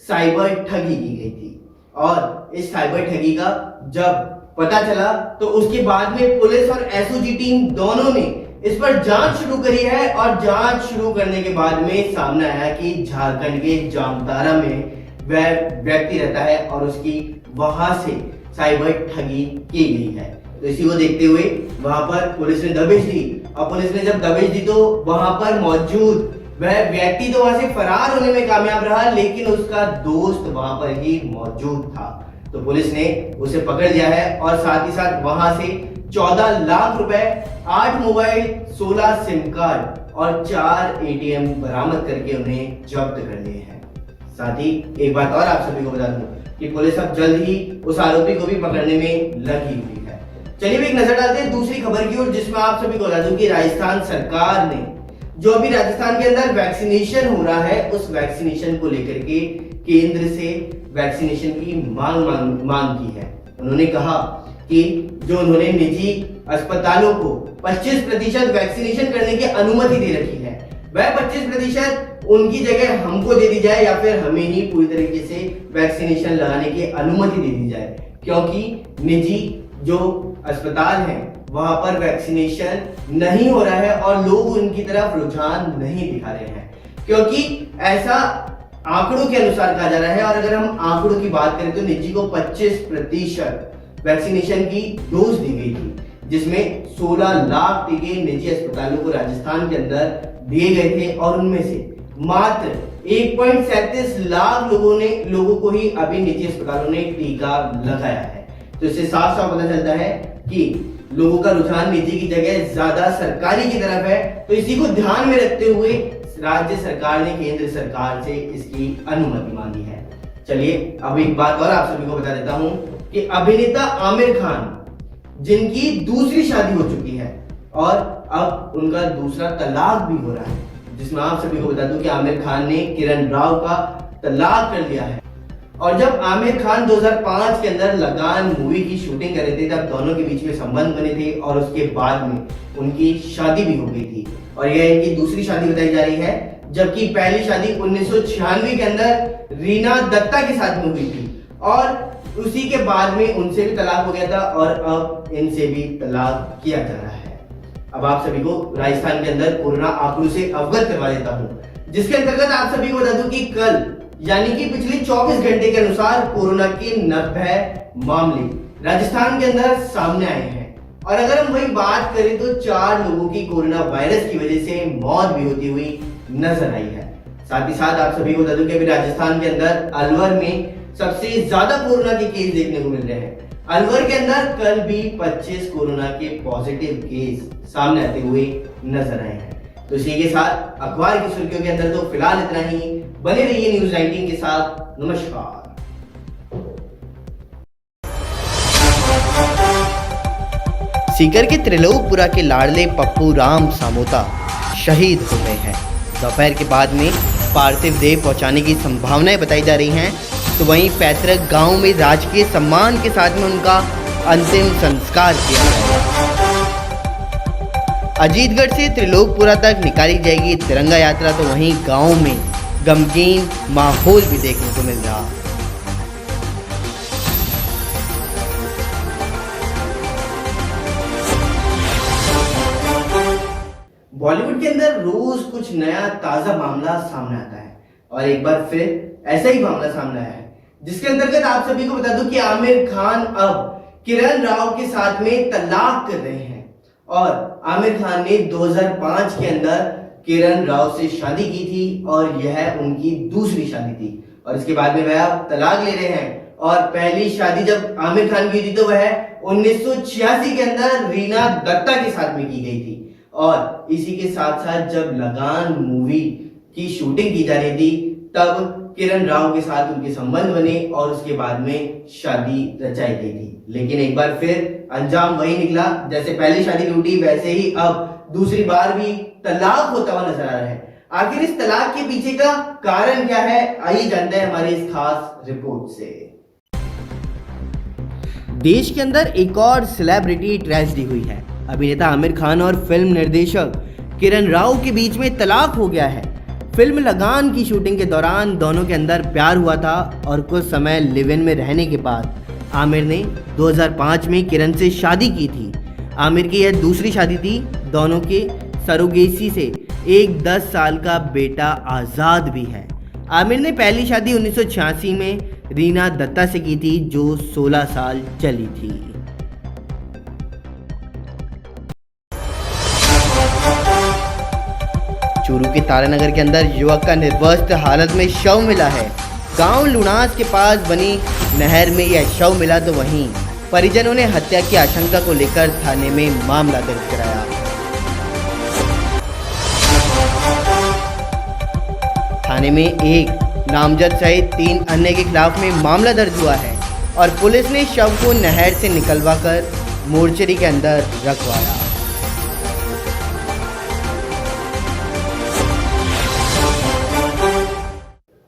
[SPEAKER 1] साइबर ठगी की गई थी, और इस साइबर ठगी का जब पता चला तो उसके बाद में पुलिस और एसओजी टीम दोनों ने इस पर जांच शुरू करी है। और जांच शुरू करने के बाद में सामने आया कि झारखंड के जामताड़ा में वह व्यक्ति रहता है और उसकी वहां से साइबर ठगी की गई है। तो इसी को देखते हुए वहां पर पुलिस ने दबिश दी, और पुलिस ने जब दबिश दी तो वहां पर मौजूद वह व्यक्ति तो वहां से फरार होने में कामयाब रहा, लेकिन उसका दोस्त वहां पर ही मौजूद था। तो पुलिस ने उसे पकड़ लिया है और साथ ही साथ वहां से 14 लाख रुपए, 8 मोबाइल, 16 सिम कार्ड और 4 एटीएम बरामद करके उन्हें जब्त कर लिए हैं। साथ ही एक बात और आप सभी को बता दूं कि पुलिस अब जल्द ही उस आरोपी को भी पकड़ने में लगी हुई है। चलिए एक नजर डालते हैं दूसरी खबर की ओर, जिसमें आप सभी को बता दूं कि राजस्थान सरकार ने जो अभी राजस्थान के अंदर वैक्सीनेशन हो रहा है, उस वैक्सीनेशन को लेकर के केंद्र से वैक्सीनेशन की मांग की है। उन्होंने कहा कि जो उन्होंने निजी अस्पतालों को 25% वैक्सीनेशन करने की अनुमति दे रखी है, वह 25% उनकी जगह हमको दे दी जाए, या फिर हमें ही पूरी तरीके से वैक्सीनेशन लगाने की अनुमति दे दी जाए, क्योंकि निजी जो अस्पताल हैं वहां पर वैक्सीनेशन नहीं हो रहा है और लोग उनकी तरफ रुझान नहीं दिखा रहे हैं। क्योंकि ऐसा आंकड़ों के अनुसार कहा जा रहा है। और अगर हम आंकड़ों की बात करें तो निजी को 25% वैक्सीनेशन की डोज दी गई थी, जिसमें 16 लाख टीके निजी अस्पतालों को राजस्थान के अंदर दिए गए थे और उनमें से मात्र 1.37 लाख लोगों को ही अभी निजी अस्पतालों ने टीका लगाया है। तो इससे साफ साफ पता चलता है कि लोगों का रुझान निजी की जगह ज्यादा सरकारी की तरफ है। तो इसी को ध्यान में रखते हुए राज्य सरकार ने केंद्र सरकार से इसकी अनुमति मांगी है। चलिए अब एक बात और आप सभी को बता देता हूं कि अभिनेता आमिर खान, जिनकी दूसरी शादी हो चुकी है और अब उनका दूसरा तलाक भी हो रहा है, जिसमें आप सभी को बता दूं कि आमिर खान ने किरण राव का तलाक कर दिया है। और जब आमिर खान 2005 के अंदर लगान मूवी की शूटिंग कर रहे थे, तब दोनों के बीच में संबंध बने थे और उसके बाद में उनकी शादी भी हो गई थी। और यह इनकी दूसरी शादी बताई जा रही है, जबकि पहली शादी 1996 के अंदर रीना दत्ता के साथ में हुई थी और उसी के बाद में उनसे भी तलाक हो गया था और अब इनसे भी तलाक किया जा रहा है। अब आप सभी को राजस्थान के अंदर कोरोना आंकड़ों से अवगत करवा देता हूं, जिसके अंतर्गत आप सभी को बता दूं कि कल यानी कि पिछले 24 घंटे के अनुसार कोरोना के 90 मामले राजस्थान के अंदर सामने आए हैं। और अगर हम वही बात करें तो 4 लोगों की कोरोना वायरस की वजह से मौत भी होती हुई नजर आई है। साथ ही साथ आप सभी को बता दूं कि अभी राजस्थान के अंदर अलवर में सबसे ज्यादा कोरोना के केस देखने को मिल रहे हैं। अलवर के अंदर कल भी 25 कोरोना के पॉजिटिव केस सामने आते हुए नजर आए हैं। तो इसी के साथ अखबार की सुर्खियों के अंदर तो फिलहाल इतना ही। बने रहिए न्यूज़ 19 के साथ। नमस्कार।
[SPEAKER 2] सीकर के त्रिलोकपुरा के लाडले पप्पू राम सामोता शहीद हो गए हैं। दोपहर के बाद में पार्थिव देह पहुंचाने की संभावनाएं बताई जा रही हैं, तो वहीं पैतृक गांव में राजकीय सम्मान के साथ में उनका अंतिम संस्कार किया जाएगा। अजीतगढ़ से त्रिलोकपुरा तक निकाली जाएगी तिरंगा यात्रा, तो वहीं गांव में गमगीन माहौल भी देखने को मिल रहा।
[SPEAKER 1] बॉलीवुड के अंदर रोज कुछ नया ताजा मामला सामने आता है और एक बार फिर ऐसा ही मामला सामने आया है, जिसके अंतर्गत आप सभी को बता दूं कि आमिर खान अब किरण राव के साथ में तलाक कर रहे हैं। और आमिर खान ने 2005 के अंदर किरण राव से शादी की थी और यह उनकी दूसरी शादी थी और इसके बाद में वह अब तलाक ले रहे हैं। और पहली शादी जब आमिर खान की थी तो वह 1986 के अंदर रीना दत्ता के साथ में की गई थी। और इसी के साथ साथ जब लगान मूवी की शूटिंग की जा रही थी, तब किरण राव के साथ उनके संबंध बने और उसके बाद में शादी रचाई गई थी। लेकिन एक बार फिर अंजाम वही निकला, जैसे पहली शादी टूटी वैसे ही अब दूसरी बार भी तलाक होता हुआ नजर आ रहा है। आखिर इस तलाक के पीछे का कारण क्या है, आइए जानते हैं हमारे इस खास रिपोर्ट से।
[SPEAKER 2] देश के अंदर एक और सेलिब्रिटी ट्रेजेडी हुई है। अभिनेता आमिर खान और फिल्म निर्देशक किरण राव के बीच में तलाक हो गया है। फिल्म लगान की शूटिंग के दौरान दोनों के अंदर प्यार हुआ था और कुछ समय लिव इन में रहने के बाद आमिर ने 2005 में किरण से शादी की थी। आमिर की यह दूसरी शादी थी। दोनों के सरोगेसी से एक 10 साल का बेटा आज़ाद भी है। आमिर ने पहली शादी 1986 में रीना दत्ता से की थी, जो 16 साल चली थी। चूरू के तारानगर के अंदर युवक का निर्वस्त्र हालत में शव मिला है। गांव लुणास के पास बनी नहर में यह शव मिला, तो वहीं परिजनों ने हत्या की आशंका को लेकर थाने में मामला दर्ज कराया। थाने में एक नामजद सहित 3 अन्य के खिलाफ में मामला दर्ज हुआ है और पुलिस ने शव को नहर से निकलवाकर मोर्चरी के अंदर रखवाया।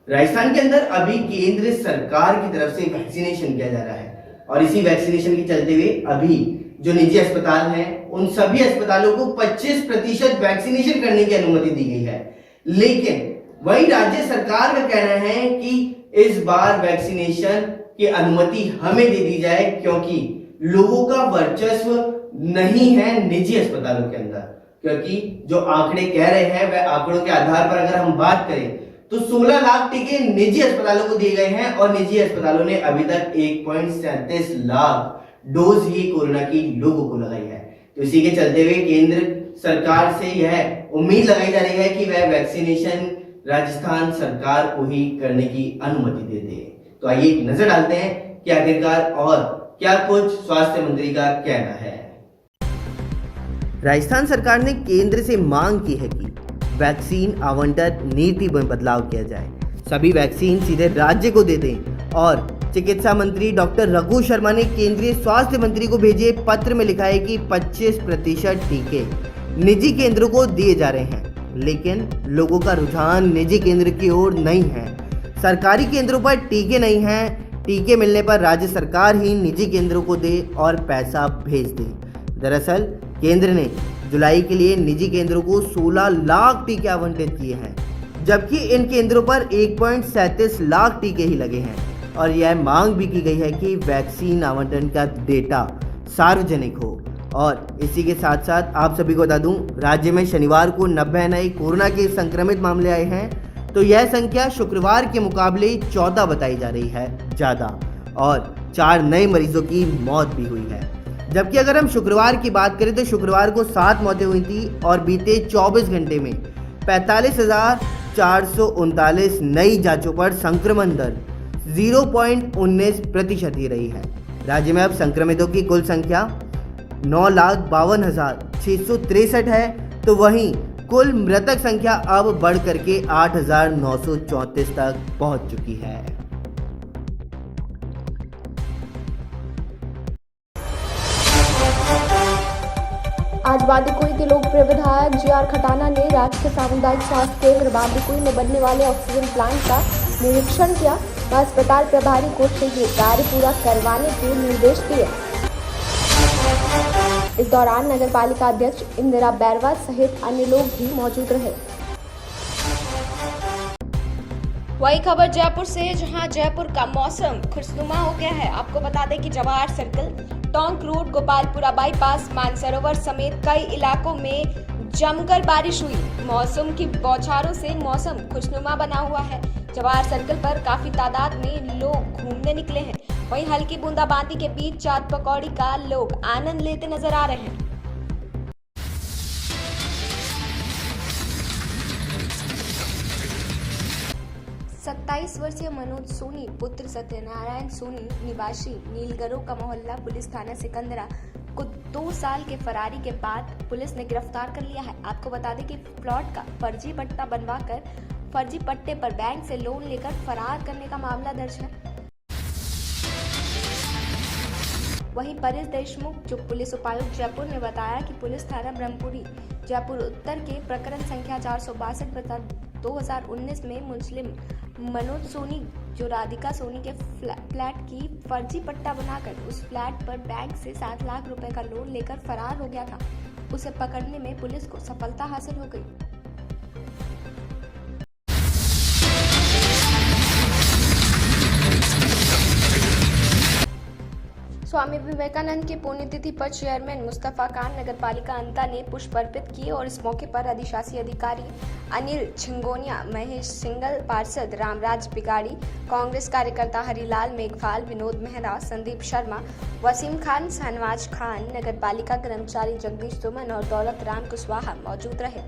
[SPEAKER 1] राजस्थान के अंदर अभी केंद्र सरकार की तरफ से वैक्सीनेशन किया जा रहा है और इसी वैक्सीनेशन के चलते हुए अभी जो निजी अस्पताल हैं, उन सभी अस्पतालों को 25% वैक्सीनेशन करने की अनुमति दी गई है। लेकिन वही राज्य सरकार का कहना है कि इस बार वैक्सीनेशन की अनुमति हमें दे दी जाए, क्योंकि लोगों का वर्चस्व नहीं है निजी अस्पतालों के अंदर, क्योंकि जो आंकड़े कह रहे हैं वह आंकड़ों के आधार पर अगर हम बात करें तो 16 लाख टीके निजी अस्पतालों को दिए गए हैं और निजी अस्पतालों ने अभी तक 1.37 लाख डोज ही कोरोना की लोगों को लगाई है। तो इसी के चलते हुए केंद्र सरकार से यह उम्मीद लगाई जा रही है कि वह वैक्सीनेशन राजस्थान सरकार को ही करने की अनुमति दे दे। तो आइए एक नजर डालते हैं कि आखिरकार और क्या कुछ स्वास्थ्य मंत्री का कहना है।
[SPEAKER 2] राजस्थान सरकार ने केंद्र से मांग की है कि वैक्सीन आवंटन नीति में बदलाव किया जाए, सभी वैक्सीन सीधे राज्य को दे दें। और चिकित्सा मंत्री डॉक्टर रघु शर्मा ने केंद्रीय स्वास्थ्य मंत्री को भेजे पत्र में लिखा है कि 25% टीके निजी केंद्रों को दिए जा रहे हैं, लेकिन लोगों का रुझान निजी केंद्र की ओर नहीं है। सरकारी केंद्रों पर टीके नहीं हैं, टीके मिलने पर राज्य सरकार ही निजी केंद्रों को दे और पैसा भेज दे। दरअसल केंद्र ने जुलाई के लिए निजी केंद्रों को 16 लाख टीके आवंटित किए हैं, जबकि इन केंद्रों पर 1.37 लाख टीके ही लगे हैं। और यह मांग भी की गई है कि वैक्सीन आवंटन का डेटा सार्वजनिक हो। और इसी के साथ साथ आप सभी को बता दूं, राज्य में शनिवार को 90 नए कोरोना के संक्रमित मामले आए हैं, तो यह संख्या शुक्रवार के मुकाबले 14 बताई जा रही है ज़्यादा, और 4 नए मरीजों की मौत भी हुई है। जबकि अगर हम शुक्रवार की बात करें तो शुक्रवार को 7 मौतें हुई थी और बीते 24 घंटे में 45,439 नई जांचों पर संक्रमण दर 0.19% ही रही है। राज्य में अब संक्रमितों की कुल संख्या 9,52,663 है, तो वहीं कुल मृतक संख्या अब बढ़ करके 8,934 तक पहुंच चुकी है।
[SPEAKER 3] आज बांदीकुई के लोकप्रिय विधायक जी.आर. खटाना ने राजकीय सामुदायिक स्वास्थ्य केंद्र बांदीकुई में बनने वाले ऑक्सीजन प्लांट का निरीक्षण किया व अस्पताल प्रभारी को शीघ्र कार्य पूरा करवाने के निर्देश दिए। इस दौरान नगर पालिका अध्यक्ष इंदिरा बैरवा सहित अन्य लोग भी मौजूद रहे। वही खबर जयपुर से, जहां जयपुर का मौसम खुशनुमा हो गया है। आपको बता दें कि Jawahar circle, Tonk road, Gopalpura bypass, Mansarovar समेत कई इलाकों में जमकर बारिश हुई। मौसम की बौछारों से मौसम खुशनुमा बना हुआ है। जवाहर सर्कल पर काफी तादाद में लोग घूमने निकले हैं। वहीं हल्की बूंदाबांदी के बीच चाट पकौड़ी का लोग आनंद लेते नजर आ रहे हैं। 27 वर्षीय मनोज सोनी पुत्र सत्यनारायण सोनी निवासी नीलगरो का मोहल्ला पुलिस थाना सिकंदरा को 2 साल के फरारी के बाद पुलिस ने गिरफ्तार कर लिया है। आपको बता दें कि प्लॉट का फर्जी पट्टा बनवाकर फर्जी पट्टे पर बैंक से लोन लेकर फरार करने का मामला दर्ज है। वहीं परेश देशमुख, जो पुलिस उपायुक्त जयपुर ने बताया कि पुलिस थाना ब्रह्मपुरी जयपुर उत्तर के प्रकरण संख्या 462/2019 में मुस्लिम मनोज सोनी, जो राधिका सोनी के फ्लैट की फर्जी पट्टा बनाकर उस फ्लैट पर बैंक से 7 लाख रुपए का लोन लेकर फरार हो गया था, उसे पकड़ने में पुलिस को सफलता हासिल हो गई। स्वामी विवेकानंद की पुण्यतिथि पर चेयरमैन मुस्तफा खान, नगर पालिका अंता ने पुष्प अर्पित किए और इस मौके पर अधिशासी अधिकारी अनिल छिंगोनिया, महेश सिंगल, पार्षद रामराज बिगाड़ी, कांग्रेस कार्यकर्ता हरिलाल मेघवाल, विनोद मेहरा, संदीप शर्मा, वसीम खान, शहनवाज खान, नगर पालिका कर्मचारी जगदीश सुमन और दौलत राम कुशवाहा मौजूद रहे।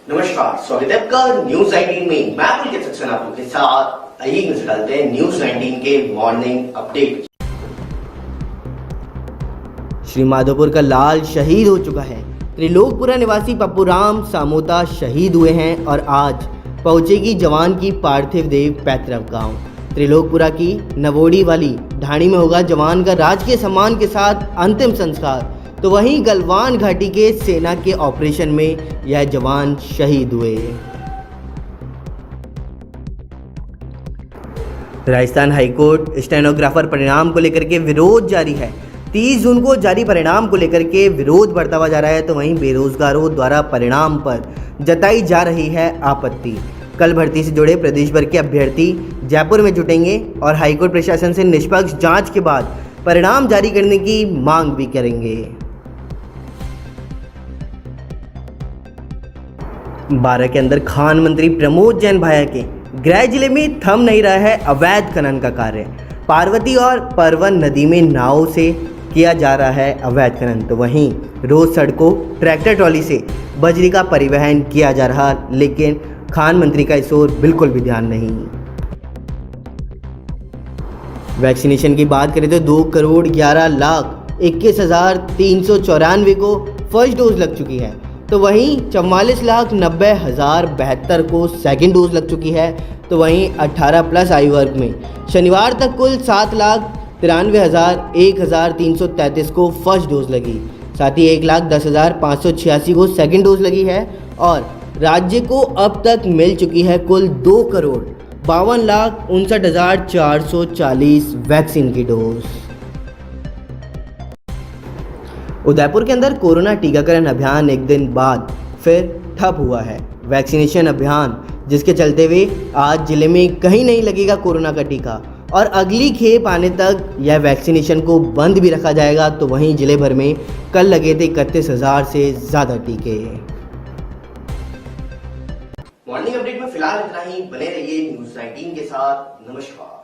[SPEAKER 1] नमस्कार, स्वागत है आपका न्यूज 19 में। मैं पुलकित सक्सेना आप लोग के साथ आइए नजर डालते हैं न्यूज 19 के मॉर्निंग अपडेट।
[SPEAKER 2] श्री माधोपुर का लाल शहीद हो चुका है। त्रिलोकपुरा निवासी पप्पूराम सामोता शहीद हुए हैं और आज पहुंचेगी जवान की पार्थिव देह पैतृक गांव त्रिलोकपुरा की नवोड़ी वाली ढाणी में होगा जवान का राजकीय सम्मान के साथ अंतिम संस्कार। तो वहीं गलवान घाटी के सेना के ऑपरेशन में यह जवान शहीद हुए। राजस्थान हाईकोर्ट स्टेनोग्राफर परिणाम को लेकर के विरोध जारी है। 30 जून को जारी परिणाम को लेकर के विरोध बढ़ता हुआ जा रहा है, तो वहीं बेरोजगारों द्वारा परिणाम पर जताई जा रही है आपत्ति। कल भर्ती से जुड़े प्रदेश भर के अभ्यर्थी जयपुर में जुटेंगे और हाईकोर्ट प्रशासन से निष्पक्ष जांच के बाद परिणाम जारी करने की मांग भी करेंगे। 12 के अंदर खान मंत्री प्रमोद जैन भाया के गृह जिले में थम नहीं रहा है अवैध खनन का कार्य। पार्वती और परवन नदी में नाव से किया जा रहा है अवैध खनन, तो वहीं रोज सड़कों ट्रैक्टर ट्रॉली से बजरी का परिवहन किया जा रहा, लेकिन खान मंत्री का इस ओर बिल्कुल भी ध्यान नहीं। वैक्सीनेशन की बात करें तो 2,11,21,394 को फर्स्ट डोज लग चुकी है, तो वहीं 44,90,072 को सेकंड डोज लग चुकी है। तो वहीं 18 प्लस आयु वर्ग में शनिवार तक कुल 7,93,333 को फर्स्ट डोज लगी, साथ ही 1,10,586 को सेकंड डोज लगी है और राज्य को अब तक मिल चुकी है कुल 2,52,59,440 वैक्सीन की डोज। उदयपुर के अंदर कोरोना टीकाकरण अभियान एक दिन बाद फिर ठप हुआ है। वैक्सीनेशन अभियान जिसके चलते हुए आज जिले में कहीं नहीं लगेगा कोरोना का टीका और अगली खेप आने तक यह वैक्सीनेशन को बंद भी रखा जाएगा। तो वहीं जिले भर में कल लगे थे 31,000 से ज़्यादा टीके।
[SPEAKER 1] मॉर्निंग अपडेट में फिलहाल इतना ही। बने रहिए न्यूज़ 19 के साथ। नमस्कार।